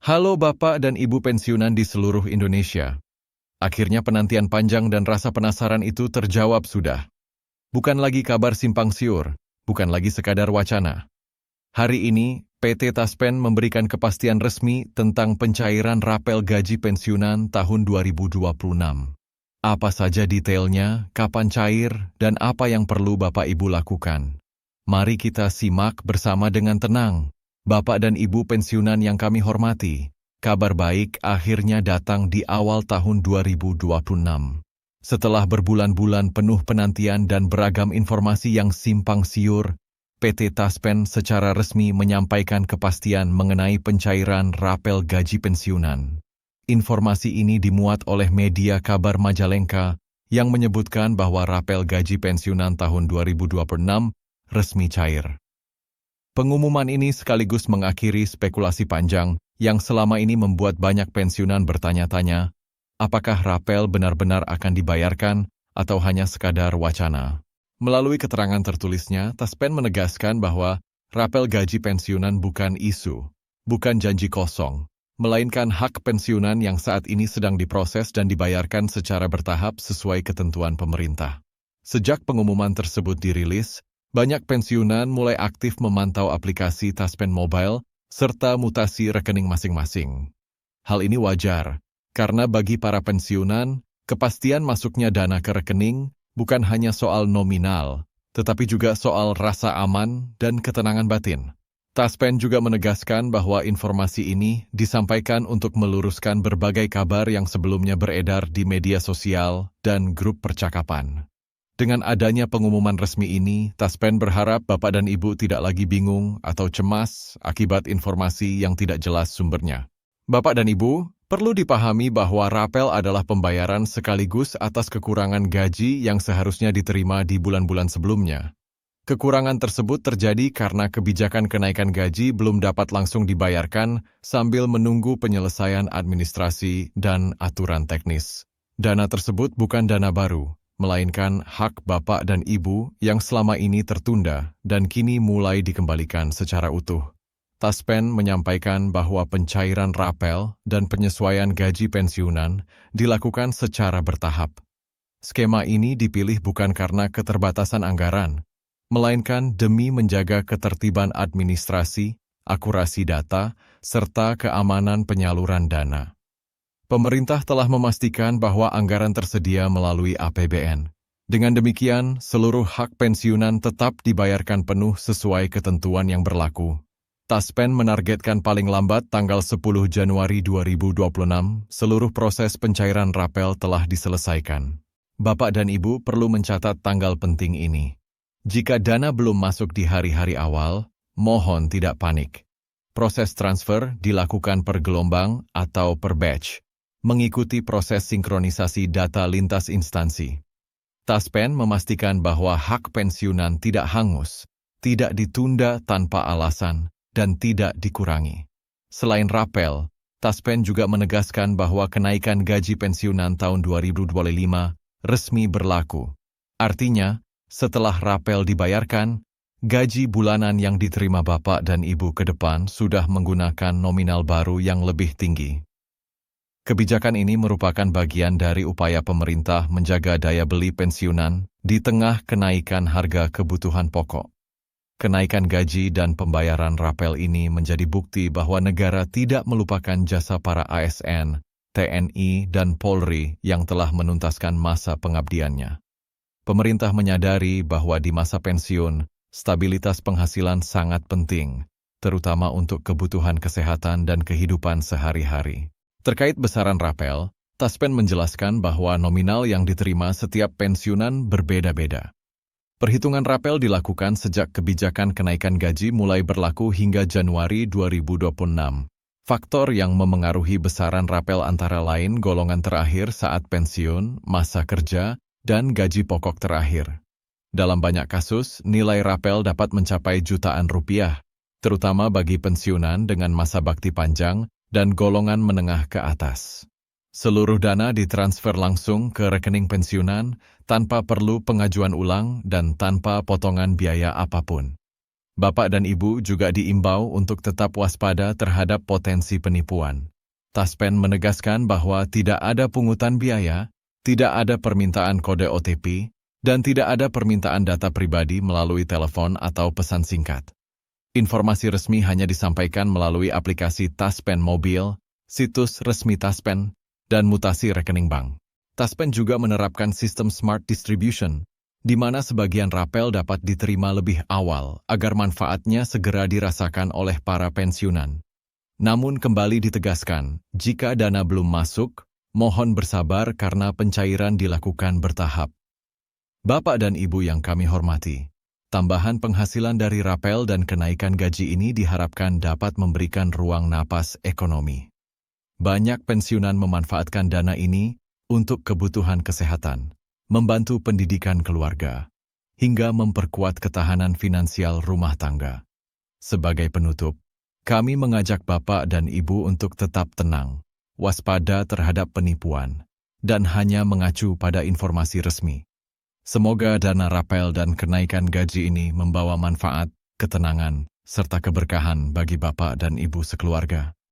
Halo Bapak dan Ibu pensiunan di seluruh Indonesia. Akhirnya penantian panjang dan rasa penasaran itu terjawab sudah. Bukan lagi kabar simpang siur, bukan lagi sekadar wacana. Hari ini, PT Taspen memberikan kepastian resmi tentang pencairan rapel gaji pensiunan tahun 2026. Apa saja detailnya, kapan cair, dan apa yang perlu Bapak Ibu lakukan. Mari kita simak bersama dengan tenang. Bapak dan Ibu pensiunan yang kami hormati, kabar baik akhirnya datang di awal tahun 2026. Setelah berbulan-bulan penuh penantian dan beragam informasi yang simpang siur, PT Taspen secara resmi menyampaikan kepastian mengenai pencairan rapel gaji pensiunan. Informasi ini dimuat oleh media kabar Majalengka yang menyebutkan bahwa rapel gaji pensiunan tahun 2026 resmi cair. Pengumuman ini sekaligus mengakhiri spekulasi panjang yang selama ini membuat banyak pensiunan bertanya-tanya, apakah rapel benar-benar akan dibayarkan atau hanya sekadar wacana. Melalui keterangan tertulisnya, Taspen menegaskan bahwa rapel gaji pensiunan bukan isu, bukan janji kosong, melainkan hak pensiunan yang saat ini sedang diproses dan dibayarkan secara bertahap sesuai ketentuan pemerintah. Sejak pengumuman tersebut dirilis, banyak pensiunan mulai aktif memantau aplikasi Taspen Mobile serta mutasi rekening masing-masing. Hal ini wajar, karena bagi para pensiunan, kepastian masuknya dana ke rekening bukan hanya soal nominal, tetapi juga soal rasa aman dan ketenangan batin. Taspen juga menegaskan bahwa informasi ini disampaikan untuk meluruskan berbagai kabar yang sebelumnya beredar di media sosial dan grup percakapan. Dengan adanya pengumuman resmi ini, Taspen berharap Bapak dan Ibu tidak lagi bingung atau cemas akibat informasi yang tidak jelas sumbernya. Bapak dan Ibu, perlu dipahami bahwa rapel adalah pembayaran sekaligus atas kekurangan gaji yang seharusnya diterima di bulan-bulan sebelumnya. Kekurangan tersebut terjadi karena kebijakan kenaikan gaji belum dapat langsung dibayarkan sambil menunggu penyelesaian administrasi dan aturan teknis. Dana tersebut bukan dana baru, melainkan hak Bapak dan Ibu yang selama ini tertunda dan kini mulai dikembalikan secara utuh. Taspen menyampaikan bahwa pencairan rapel dan penyesuaian gaji pensiunan dilakukan secara bertahap. Skema ini dipilih bukan karena keterbatasan anggaran, melainkan demi menjaga ketertiban administrasi, akurasi data, serta keamanan penyaluran dana. Pemerintah telah memastikan bahwa anggaran tersedia melalui APBN. Dengan demikian, seluruh hak pensiunan tetap dibayarkan penuh sesuai ketentuan yang berlaku. Taspen menargetkan paling lambat tanggal 10 Januari 2026, seluruh proses pencairan rapel telah diselesaikan. Bapak dan Ibu perlu mencatat tanggal penting ini. Jika dana belum masuk di hari-hari awal, mohon tidak panik. Proses transfer dilakukan per gelombang atau per batch, mengikuti proses sinkronisasi data lintas instansi. Taspen memastikan bahwa hak pensiunan tidak hangus, tidak ditunda tanpa alasan, dan tidak dikurangi. Selain rapel, Taspen juga menegaskan bahwa kenaikan gaji pensiunan tahun 2025 resmi berlaku. Artinya, setelah rapel dibayarkan, gaji bulanan yang diterima Bapak dan Ibu ke depan sudah menggunakan nominal baru yang lebih tinggi. Kebijakan ini merupakan bagian dari upaya pemerintah menjaga daya beli pensiunan di tengah kenaikan harga kebutuhan pokok. Kenaikan gaji dan pembayaran rapel ini menjadi bukti bahwa negara tidak melupakan jasa para ASN, TNI, dan Polri yang telah menuntaskan masa pengabdiannya. Pemerintah menyadari bahwa di masa pensiun, stabilitas penghasilan sangat penting, terutama untuk kebutuhan kesehatan dan kehidupan sehari-hari. Terkait besaran rapel, Taspen menjelaskan bahwa nominal yang diterima setiap pensiunan berbeda-beda. Perhitungan rapel dilakukan sejak kebijakan kenaikan gaji mulai berlaku hingga Januari 2026. Faktor yang memengaruhi besaran rapel antara lain golongan terakhir saat pensiun, masa kerja, dan gaji pokok terakhir. Dalam banyak kasus, nilai rapel dapat mencapai jutaan rupiah, terutama bagi pensiunan dengan masa bakti panjang dan golongan menengah ke atas. Seluruh dana ditransfer langsung ke rekening pensiunan tanpa perlu pengajuan ulang dan tanpa potongan biaya apapun. Bapak dan Ibu juga diimbau untuk tetap waspada terhadap potensi penipuan. Taspen menegaskan bahwa tidak ada pungutan biaya, tidak ada permintaan kode OTP, dan tidak ada permintaan data pribadi melalui telepon atau pesan singkat. Informasi resmi hanya disampaikan melalui aplikasi Taspen Mobil, situs resmi Taspen, dan mutasi rekening bank. Taspen juga menerapkan sistem Smart Distribution, di mana sebagian rapel dapat diterima lebih awal agar manfaatnya segera dirasakan oleh para pensiunan. Namun kembali ditegaskan, jika dana belum masuk, mohon bersabar karena pencairan dilakukan bertahap. Bapak dan Ibu yang kami hormati, tambahan penghasilan dari rapel dan kenaikan gaji ini diharapkan dapat memberikan ruang napas ekonomi. Banyak pensiunan memanfaatkan dana ini untuk kebutuhan kesehatan, membantu pendidikan keluarga, hingga memperkuat ketahanan finansial rumah tangga. Sebagai penutup, kami mengajak Bapak dan Ibu untuk tetap tenang, waspada terhadap penipuan, dan hanya mengacu pada informasi resmi. Semoga dana rapel dan kenaikan gaji ini membawa manfaat, ketenangan, serta keberkahan bagi Bapak dan Ibu sekeluarga.